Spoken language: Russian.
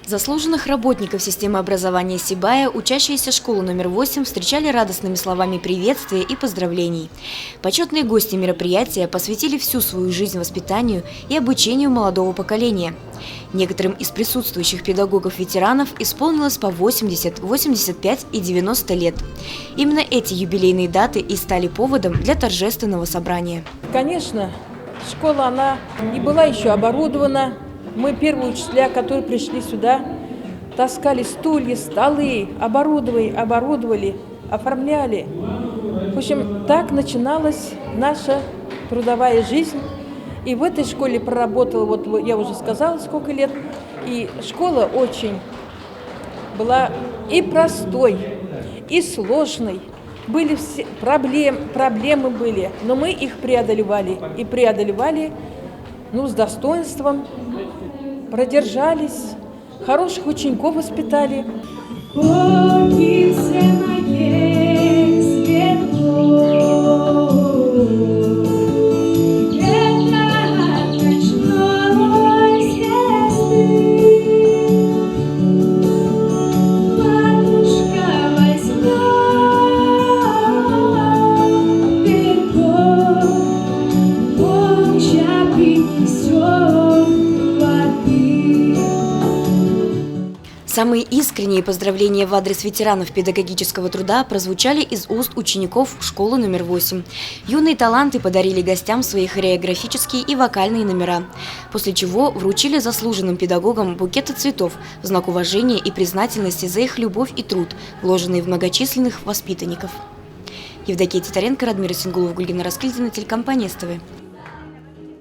Заслуженных работников системы образования Сибая, учащиеся школы номер 8, встречали радостными словами приветствия и поздравлений. Почетные гости мероприятия посвятили всю свою жизнь воспитанию и обучению молодого поколения. Некоторым из присутствующих педагогов-ветеранов исполнилось по 80, 85 и 90 лет. Именно эти юбилейные даты и стали поводом для торжественного собрания. Конечно, школа, она не была еще оборудована. Мы первые учителя, которые пришли сюда, таскали стулья, столы, оборудовали, оформляли. В общем, так начиналась наша трудовая жизнь. И в этой школе проработала, вот я уже сказала, сколько лет. И школа очень была и простой, и сложной. Были все проблемы были, но мы их преодолевали. И преодолевали, с достоинством. Продержались, хороших учеников воспитали. Самые искренние поздравления в адрес ветеранов педагогического труда прозвучали из уст учеников школы номер 8. Юные таланты подарили гостям свои хореографические и вокальные номера, после чего вручили заслуженным педагогам букеты цветов в знак уважения и признательности за их любовь и труд, вложенные в многочисленных воспитанников. Евдокия Титаренко, Радмир Сингулов, Гульгина Раскильдина, телекомпания СТВ.